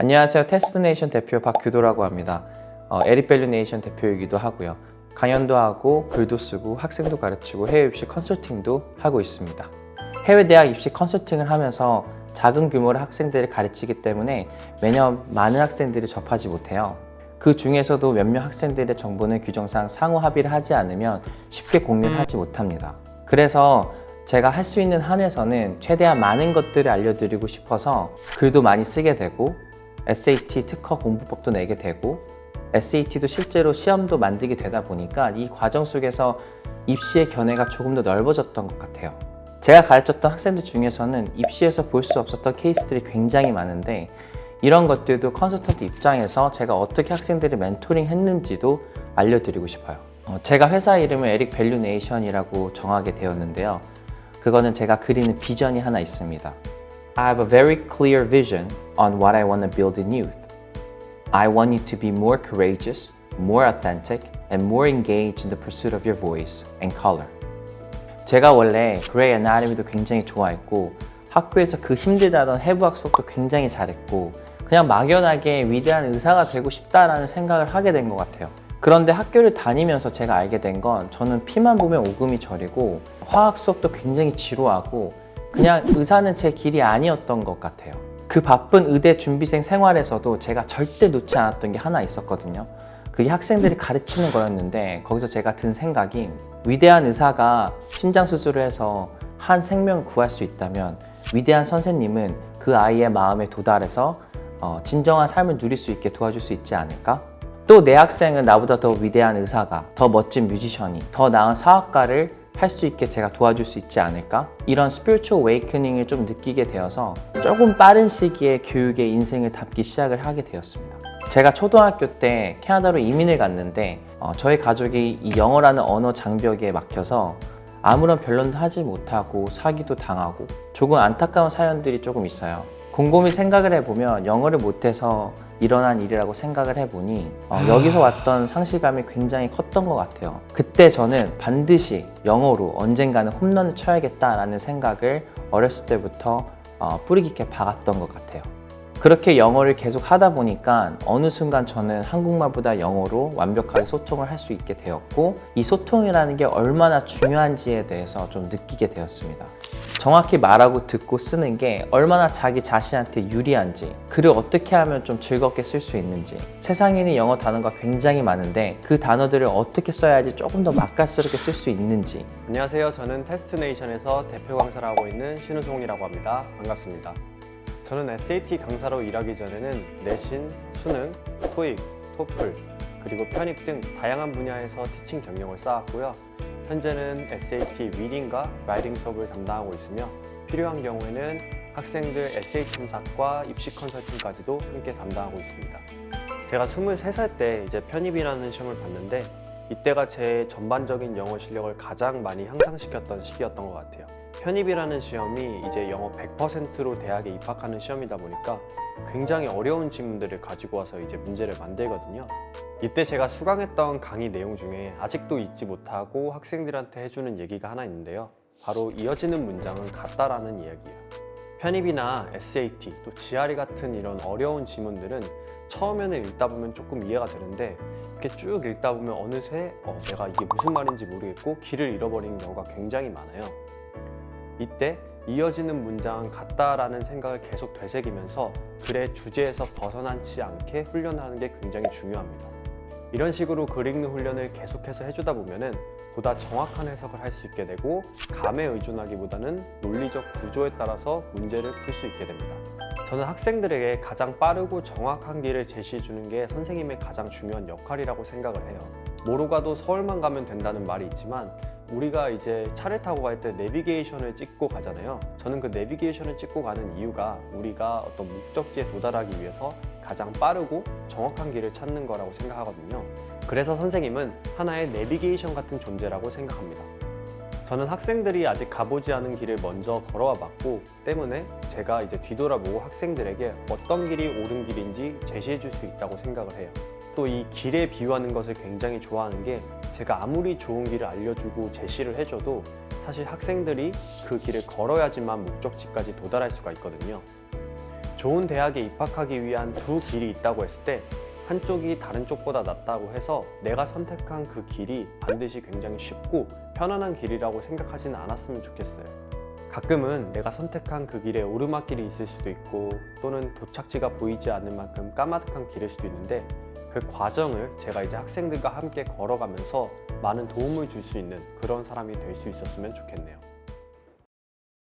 안녕하세요. 테스트네이션 대표 박규도라고 합니다. 에릭밸류네이션 대표이기도 하고요. 강연도 하고 글도 쓰고 학생도 가르치고 해외 입시 컨설팅도 하고 있습니다. 해외 대학 입시 컨설팅을 하면서 작은 규모의 학생들을 가르치기 때문에 매년 많은 학생들이 접하지 못해요. 그 중에서도 몇몇 학생들의 정보는 규정상 상호 합의를 하지 않으면 쉽게 공유를 하지 못합니다. 그래서 제가 할 수 있는 한에서는 최대한 많은 것들을 알려드리고 싶어서 글도 많이 쓰게 되고 SAT 특허 공부법도 내게 되고 SAT도 실제로 시험도 만들게 되다 보니까 이 과정 속에서 입시의 견해가 조금 더 넓어졌던 것 같아요. 제가 가르쳤던 학생들 중에서는 입시에서 볼 수 없었던 케이스들이 굉장히 많은데 이런 것들도 컨설턴트 입장에서 제가 어떻게 학생들을 멘토링 했는지도 알려드리고 싶어요. 제가 회사 이름을 에릭밸류네이션이라고 정하게 되었는데요. 그거는 제가 그리는 비전이 하나 있습니다. I have a very clear vision on what I want to build in youth. I want you to be more courageous, more authentic, and more engaged in the pursuit of your voice and color. 제가 원래 그레이 애나토미도 굉장히 좋아했고 학교에서 그 힘들다던 해부학 수업도 굉장히 잘했고 그냥 막연하게 위대한 의사가 되고 싶다라는 생각을 하게 된 것 같아요. 그런데 학교를 다니면서 제가 알게 된 건 저는 피만 보면 오금이 저리고 화학 수업도 굉장히 지루하고 그냥 의사는 제 길이 아니었던 것 같아요. 그 바쁜 의대 준비생 생활에서도 제가 절대 놓지 않았던 게 하나 있었거든요. 그게 학생들이 가르치는 거였는데 거기서 제가 든 생각이 위대한 의사가 심장 수술을 해서 한 생명을 구할 수 있다면 위대한 선생님은 그 아이의 마음에 도달해서 진정한 삶을 누릴 수 있게 도와줄 수 있지 않을까? 또 내 학생은 나보다 더 위대한 의사가, 더 멋진 뮤지션이, 더 나은 사업가를 할 수 있게 제가 도와줄 수 있지 않을까? 이런 스피리추얼 웨이크닝을 좀 느끼게 되어서 조금 빠른 시기에 교육의 인생을 담기 시작을 하게 되었습니다. 제가 초등학교 때 캐나다로 이민을 갔는데 저희 가족이 이 영어라는 언어 장벽에 막혀서 아무런 변론도 하지 못하고 사기도 당하고 조금 안타까운 사연들이 조금 있어요. 곰곰이 생각을 해보면 영어를 못해서 일어난 일이라고 생각을 해보니 여기서 왔던 상실감이 굉장히 컸던 것 같아요. 그때 저는 반드시 영어로 언젠가는 홈런을 쳐야겠다라는 생각을 어렸을 때부터 뿌리 깊게 박았던 것 같아요. 그렇게 영어를 계속 하다 보니까 어느 순간 저는 한국말보다 영어로 완벽하게 소통을 할 수 있게 되었고 이 소통이라는 게 얼마나 중요한지에 대해서 좀 느끼게 되었습니다. 정확히 말하고 듣고 쓰는 게 얼마나 자기 자신한테 유리한지, 글을 어떻게 하면 좀 즐겁게 쓸 수 있는지, 세상에는 영어 단어가 굉장히 많은데 그 단어들을 어떻게 써야지 조금 더 맛깔스럽게 쓸 수 있는지. 안녕하세요. 저는 테스트네이션에서 대표 강사를 하고 있는 신우송이라고 합니다. 반갑습니다. 저는 SAT 강사로 일하기 전에는 내신, 수능, 토익, 토플, 그리고 편입 등 다양한 분야에서 티칭 경력을 쌓았고요. 현재는 SAT 리딩과 라이팅 수업을 담당하고 있으며 필요한 경우에는 학생들 SAT 탐색과 입시 컨설팅까지도 함께 담당하고 있습니다. 제가 23살 때 이제 편입이라는 시험을 봤는데 이때가 제 전반적인 영어 실력을 가장 많이 향상시켰던 시기였던 것 같아요. 편입이라는 시험이 이제 영어 100%로 대학에 입학하는 시험이다 보니까 굉장히 어려운 지문들을 가지고 와서 이제 문제를 만들거든요. 이때 제가 수강했던 강의 내용 중에 아직도 잊지 못하고 학생들한테 해주는 얘기가 하나 있는데요. 바로 이어지는 문장은 같다라는 이야기예요. 편입이나 SAT, 또 GRE 같은 이런 어려운 지문들은 처음에는 읽다 보면 조금 이해가 되는데 이렇게 쭉 읽다 보면 어느새 내가 이게 무슨 말인지 모르겠고 길을 잃어버리는 경우가 굉장히 많아요. 이때 이어지는 문장은 같다라는 생각을 계속 되새기면서 글의 주제에서 벗어나지 않게 훈련하는 게 굉장히 중요합니다. 이런 식으로 글 읽는 훈련을 계속해서 해주다 보면은 보다 정확한 해석을 할 수 있게 되고 감에 의존하기보다는 논리적 구조에 따라서 문제를 풀 수 있게 됩니다. 저는 학생들에게 가장 빠르고 정확한 길을 제시해 주는 게 선생님의 가장 중요한 역할이라고 생각을 해요. 뭐로 가도 서울만 가면 된다는 말이 있지만 우리가 이제 차를 타고 갈 때 내비게이션을 찍고 가잖아요. 저는 그 내비게이션을 찍고 가는 이유가 우리가 어떤 목적지에 도달하기 위해서 가장 빠르고 정확한 길을 찾는 거라고 생각하거든요. 그래서 선생님은 하나의 내비게이션 같은 존재라고 생각합니다. 저는 학생들이 아직 가보지 않은 길을 먼저 걸어와 봤고 때문에 제가 이제 뒤돌아보고 학생들에게 어떤 길이 옳은 길인지 제시해 줄 수 있다고 생각을 해요. 또 이 길에 비유하는 것을 굉장히 좋아하는 게 제가 아무리 좋은 길을 알려주고 제시를 해줘도 사실 학생들이 그 길을 걸어야지만 목적지까지 도달할 수가 있거든요. 좋은 대학에 입학하기 위한 두 길이 있다고 했을 때 한쪽이 다른 쪽보다 낫다고 해서 내가 선택한 그 길이 반드시 굉장히 쉽고 편안한 길이라고 생각하지는 않았으면 좋겠어요. 가끔은 내가 선택한 그 길에 오르막길이 있을 수도 있고 또는 도착지가 보이지 않는 만큼 까마득한 길일 수도 있는데 그 과정을 제가 이제 학생들과 함께 걸어가면서 많은 도움을 줄 수 있는 그런 사람이 될 수 있었으면 좋겠네요.